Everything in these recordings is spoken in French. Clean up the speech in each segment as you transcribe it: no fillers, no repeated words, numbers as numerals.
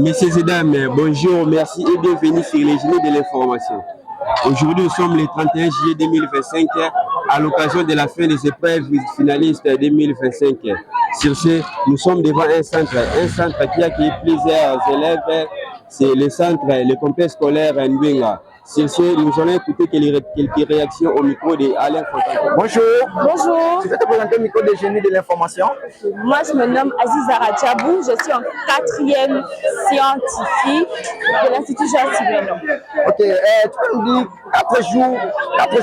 Messieurs et dames, bonjour, merci et bienvenue sur les Journées de l'information. Aujourd'hui, nous sommes le 31 juillet 2025 à l'occasion de la fin des épreuves finalistes 2025. Sur ce, nous sommes devant un centre qui accueille plusieurs élèves. C'est le centre, le complexe scolaire Nbenga. Sur ce, nous allons écouter quelques réactions au micro de Alain Fontaine. Bonjour. Bonjour. Tu peux te présenter au micro des génies de l'information? Moi, je me nomme Azizara Tchabou. Je suis en 4e scientifique de l'Institut Georges Simenon. Ok, tu peux nous dire 4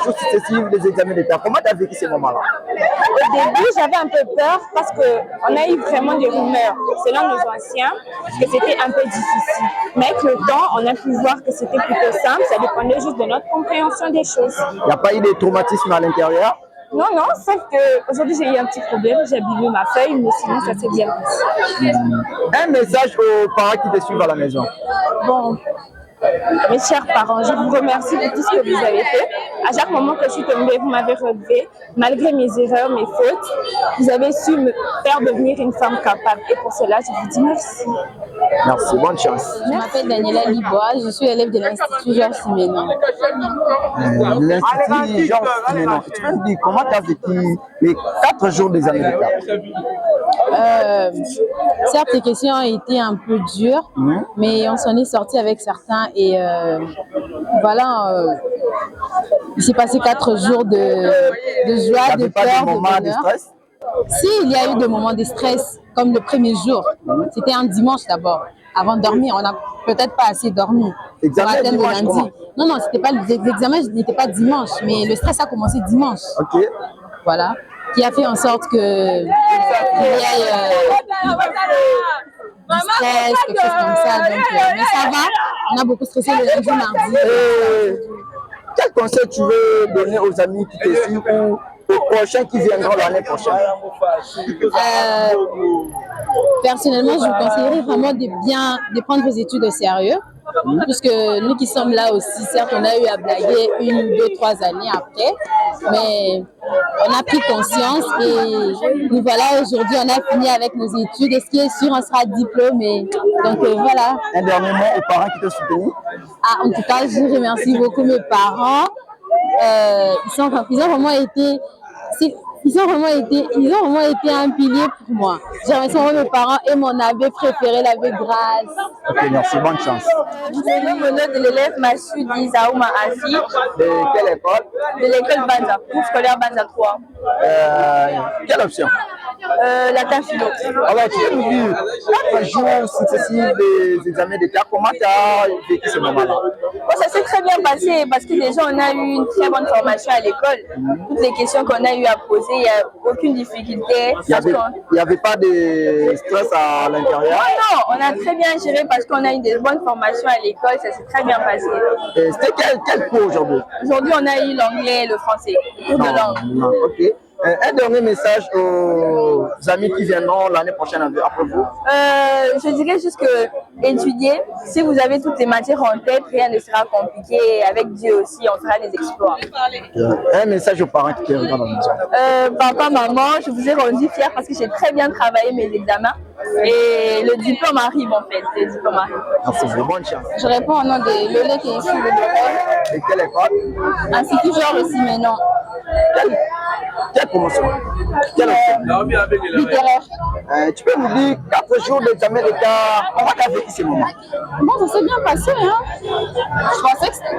jours successifs des examens d'État. Comment tu as vécu ces moments-là? Au début, j'avais un peu peur parce qu'on a eu vraiment des rumeurs, selon nos anciens, que c'était un peu difficile. Mais avec le temps, on a pu voir que c'était plutôt simple. Ça dépendait juste de notre compréhension des choses. Il n'y a pas eu de traumatisme à l'intérieur? Non, sauf qu'aujourd'hui, j'ai eu un petit problème. J'ai abîmé ma feuille, mais sinon, ça s'est bien passé. Un message aux parents qui te suivent à la maison. Bon, mes chers parents, je vous remercie pour tout ce que vous avez fait. À chaque moment que je suis tombée, vous m'avez relevé. Malgré mes erreurs, mes fautes, vous avez su me faire devenir une femme capable. Et pour cela, je vous dis merci. Merci, bonne chance. Je m'appelle Daniela Libois, je suis élève de l'Institut Georges Simenon. L'Institut Georges Simenon, tu peux me dire comment tu as vécu les 4 jours des années d'État? Certes, les questions ont été un peu dures, mais on s'en est sorti avec certains et voilà, il s'est passé 4 jours de joie, de peur, de bonheur. De stress? Si, il y a eu des moments de stress, comme le premier jour. C'était un dimanche d'abord. Avant de dormir, on n'a peut-être pas assez dormi. Examen dimanche, comment? Non, c'était pas l'examen n'était pas dimanche, mais le stress a commencé dimanche. Ok. Voilà, qui a fait en sorte qu'il y ait du stress, quelque chose comme ça. Donc, mais ça va, on a beaucoup stressé le lundi, mardi. Quel conseil tu veux donner aux amis qui te suivent ou aux prochains qui viendront l'année prochaine? Personnellement, je vous conseillerais vraiment de prendre vos études au sérieux. Puisque nous qui sommes là aussi, certes, on a eu à blaguer 1, 2, 3 années après, mais on a pris conscience et nous voilà aujourd'hui, on a fini avec nos études. Et ce qui est sûr, on sera diplômés. Donc voilà. Un dernier mot aux parents qui te soutiennent? En tout cas, je remercie beaucoup mes parents. Ils ont vraiment été un pilier pour moi. Je remercie vraiment mes parents et mon abbé préféré, l'abbé Grace. Ok, merci, bonne chance. Je suis le nom de l'élève Massoud Izaouma Afi. De quelle école? De l'école Banza, groupe scolaire Banza 3. Quelle option? Latin philo. Alors, tu peux nous dire 4 jours successifs des examens d'État, comment tu as vécu ce moment-là? Bon, ça s'est très bien passé parce que déjà on a eu une très bonne formation à l'école. Toutes les questions qu'on a eu à poser, il n'y a aucune difficulté. Il n'y avait pas de stress à l'intérieur? Non, on a très bien géré parce qu'on a eu des bonnes formations à l'école, ça s'est très bien passé. C'était quel cours aujourd'hui? Aujourd'hui, on a eu l'anglais et le français, cours de langue. Non, ok. Un dernier message aux amis qui viendront l'année prochaine après vous? Je dirais juste que étudier, si vous avez toutes les matières en tête, rien ne sera compliqué. Et avec Dieu aussi, on fera des exploits. Un message aux parents qui te regardent dans la maison? Papa, maman, je vous ai rendu fière parce que j'ai très bien travaillé mes examens. Et le diplôme arrive en fait. Le diplôme arrive. Merci, bonne chance. Je réponds au nom de Lolé qui est ici de l'école. Et quelle école? Institut Georges Simenon. Quelle promotion? Quelle option? Littéraire. Tu peux nous dire 4 jours d'examen d'État, comment tu as vécu ces moments? Bon, ça s'est bien passé.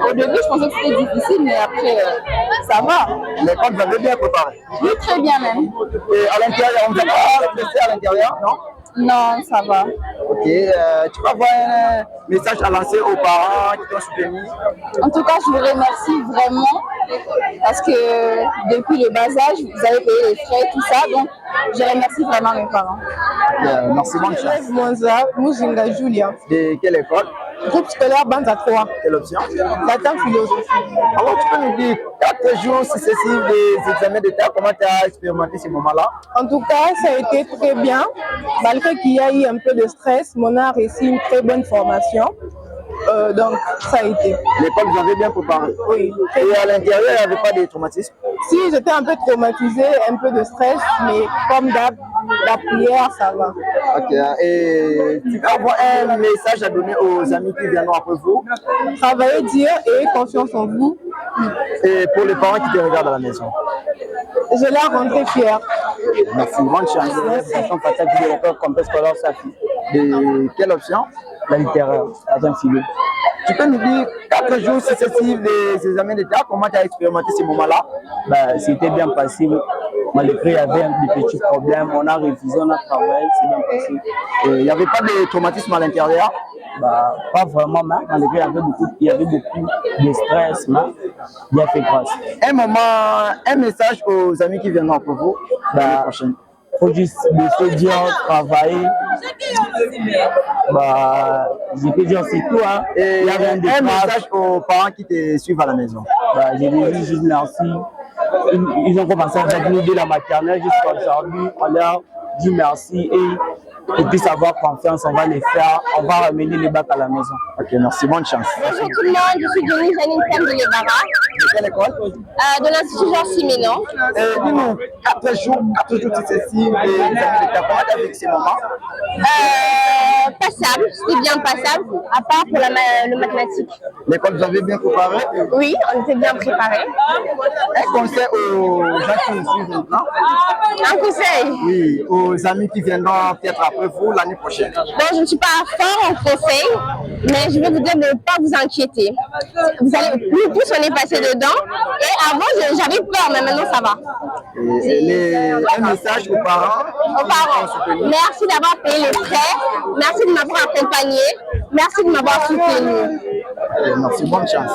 Au début, je pensais que c'était difficile, mais après, ça va. L'école vous avez bien préparé? Oui, très bien même. Et à l'intérieur, on ne va pas rester à l'intérieur, non? Non, ça va. Ok, tu peux avoir un message à lancer aux parents qui t'ont soutenu? En tout cas, je vous remercie vraiment parce que depuis le bas âge, vous avez payé les frais, tout ça. Donc, je remercie vraiment mes parents. Merci, bonne chance. Monza, Mujinga Julia. De quelle école? Groupe scolaire Banza 3. Quelle option? Latin philosophie. Alors, tu peux nous dire 4 jours successifs des examens d'État, comment tu as expérimenté ces moments-là? En tout cas, ça a été très bien. Malgré qu'il y a eu un peu de stress, mon a réussi une très bonne formation. Donc, ça a été. L'école, vous avez bien préparé? Oui. Et à l'intérieur, il n'y avait pas de traumatisme? Si, j'étais un peu traumatisée, un peu de stress, mais comme d'hab, la prière, ça va. Ok, et tu peux avoir un message à donner aux amis qui viendront après vous Travaillez dur et ayez confiance en vous. et pour les parents qui te regardent à la maison. Je la rendrai fière. Merci, bonne chance. Son passage de l'école complexe scolaire Safi. Et quelle option? La littéraire, agent civil. Tu peux nous dire 4 jours successifs des examens d'État, comment tu as expérimenté ces moments-là? Bah, c'était bien passé. Malgré il y avait des petits problèmes, on a révisé, on a travaillé, c'est bien passé. Il n'y avait pas de traumatisme à l'intérieur? Bah, pas vraiment, mais malgré il y avait beaucoup de stress, mais bien fait grâce. Un message aux amis qui viendront après vous l'année prochaine. Faut juste laisser dire, travailler. Bah, je peux dire c'est tout, hein. Et Il y a rien de un grave. message aux parents qui te suivent à la maison. Bah, je leur dis juste merci. Ils ont commencé avec nous de la maternelle jusqu'à aujourd'hui. On leur dit merci et ils puissent avoir confiance. On va les faire. On va ramener les bacs à la maison. Ok, merci. Bonne chance. Bonjour tout le monde, je suis Denis Janine Thème de Lebara, De quelle école? de l'Institut Georges Simenon. Dis-nous, 4 jours successifs des examens d'État. Comment tu as vécu ces moments? Passable, c'était bien passable, à part pour le mathématique. L'école, vous avez bien préparé? Oui, on était bien préparés. Un conseil aux gens qui nous suivent maintenant? Un conseil. Oui, aux amis qui viendront peut-être après vous l'année prochaine. Bon, je ne suis pas fort en conseil, mais je vais vous dire de ne pas vous inquiéter. Nous tous, on est passé dedans, et avant, j'avais peur, mais maintenant, ça va. Un message aux parents? Aux parents, merci d'avoir payé les frais, merci de m'avoir accompagné, merci de m'avoir soutenu. Merci, bonne chance.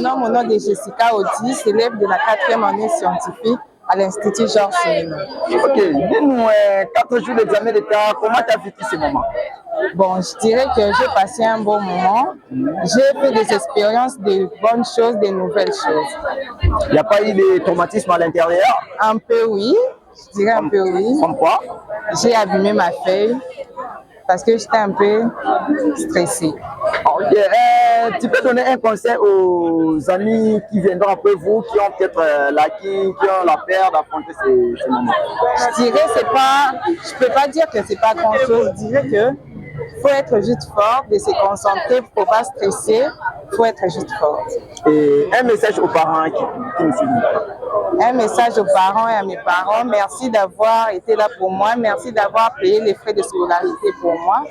Mon nom est Jessica Audis, élève de la 4e année scientifique à l'Institut Georges Simenon. Ok, dis-nous 4 jours d'examen d'État, comment tu as vécu ces moments? Bon, je dirais que j'ai passé un bon moment. J'ai fait des expériences, de bonnes choses, de nouvelles choses. Il n'y a pas eu de traumatisme à l'intérieur? Un peu oui, je dirais un peu oui. Comme quoi? J'ai abîmé ma feuille parce que j'étais un peu stressée. Ok, tu peux donner un conseil aux amis qui viendront après vous, qui ont peut-être l'acquis, qui ont la peur d'affronter ces moments? Je dirais je peux pas dire que c'est pas grand chose. Je dirais que faut être juste fort, de se concentrer, faut pas stresser, faut être juste fort. Et un message aux parents qui nous suivent. Un message aux parents et à mes parents, merci d'avoir été là pour moi, merci d'avoir payé les frais de scolarité pour moi.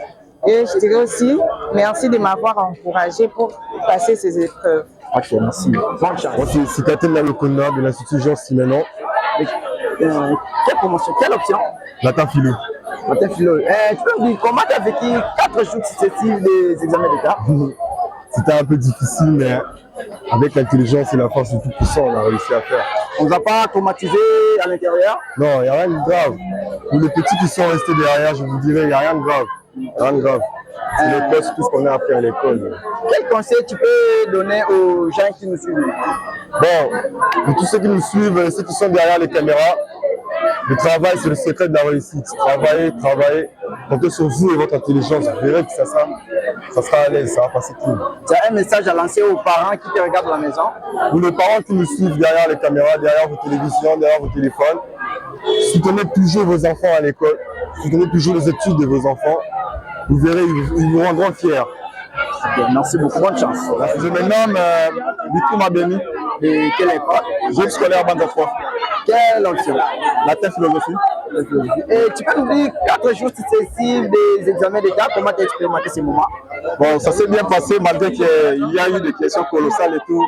Et je dirais aussi, merci de m'avoir encouragé pour passer ces épreuves. Ok, merci. Bonne chance. Moi, c'est Citatel Lalokona de l'Institut Georges Simenon. Quelle promotion, quelle option? Latin philo. Martin Philo. Tu peux me dire comment tu as vécu 4 jours successifs des examens d'État? C'était un peu difficile, mais avec l'intelligence et la force du Tout-Puissant, on a réussi à faire. On ne vous a pas traumatisé à l'intérieur? Non, il n'y a rien de grave. Pour les petits qui sont restés derrière, je vous dirais, il n'y a rien de grave. Rien de grave. C'est le poste, tout ce qu'on a appris à l'école. Quel conseil tu peux donner aux gens qui nous suivent? Bon, pour tous ceux qui nous suivent, ceux qui sont derrière les caméras, le travail, c'est le secret de la réussite. Travaillez, comptez sur vous et votre intelligence. Vous verrez que ça sera à l'aise, ça va passer tout. Tu as un message à lancer aux parents qui te regardent à la maison? Pour les parents qui nous suivent derrière les caméras, derrière vos télévisions, derrière vos téléphones, soutenez toujours vos enfants à l'école, soutenez toujours les études de vos enfants. Vous verrez, ils vous rendront fiers. Merci beaucoup, bonne chance. Je me nomme Bitou Mabeni. De quelle école? Groupe scolaire Banza 3. Quelle option? Latin philosophie. Et tu peux nous dire 4 jours successifs des examens d'État, comment tu as expérimenté ces moments? Bon, ça s'est bien passé malgré qu'il y a eu des questions colossales et tout.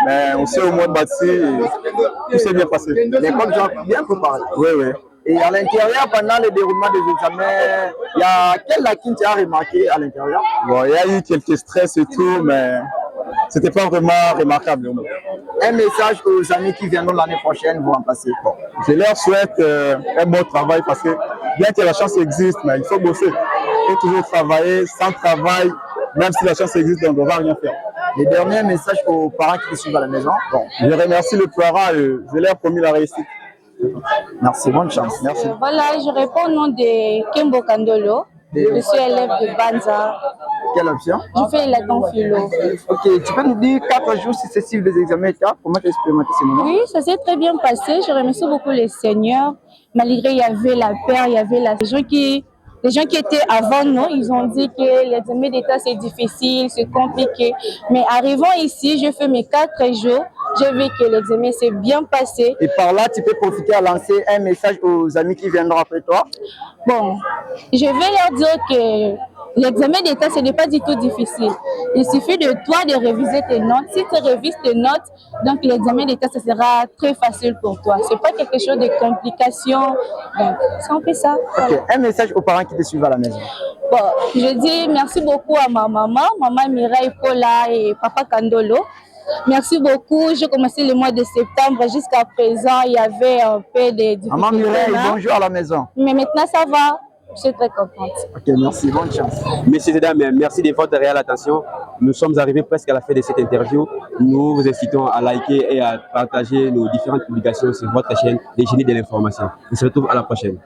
Mais on s'est au moins battu et tout s'est bien passé. L'école a bien préparé. Oui, oui. Et à l'intérieur, pendant le déroulement des examens, il y a quelle lacune tu as remarqué à l'intérieur? Bon, il y a eu quelques stress et tout, mais c'était pas vraiment remarquable. Un message aux amis qui viendront l'année prochaine vous remplacer. Bon, je leur souhaite un bon travail parce que bien que la chance existe, mais il faut bosser. Il faut toujours travailler. Sans travail, même si la chance existe, on ne va rien faire. Le dernier message aux parents qui suivent à la maison. Bon, je remercie les parents et je leur ai promis la réussite. Merci, bonne chance. Merci. Voilà, je réponds au nom de Kembo Kandolo. Je suis élève de Banza Quelle option? Je fais les Latin philo. Ok, tu peux nous dire 4 jours successifs des examens d'État? Comment tu as expérimenté ce moment? Oui, ça s'est très bien passé. Je remercie beaucoup les seigneurs. Malgré il y avait la peur, il y avait les gens qui étaient avant nous, ils ont dit que l'examen d'État c'est difficile, c'est compliqué. Mais arrivant ici, je fais mes 4 jours. J'ai vu que l'examen s'est bien passé. Et par là, tu peux profiter à lancer un message aux amis qui viendront après toi. Bon, je vais leur dire que l'examen d'État, ce n'est pas du tout difficile. Il suffit de toi de réviser tes notes. Si tu révises tes notes, donc l'examen d'État, ce sera très facile pour toi. Ce n'est pas quelque chose de complication. Donc, c'est un peu ça. Voilà. Ok, un message aux parents qui te suivent à la maison. Bon, je dis merci beaucoup à ma maman Mireille Paula et papa Kandolo. Merci beaucoup. J'ai commencé le mois de septembre. Jusqu'à présent, il y avait un peu de difficultés. Maman Mireille, bonjour à la maison. Mais maintenant, ça va. Je suis très contente. Ok, merci. Bonne chance. Messieurs et dames, merci de votre réelle attention. Nous sommes arrivés presque à la fin de cette interview. Nous vous incitons à liker et à partager nos différentes publications sur votre chaîne, Les Génies de l'information. On se retrouve à la prochaine.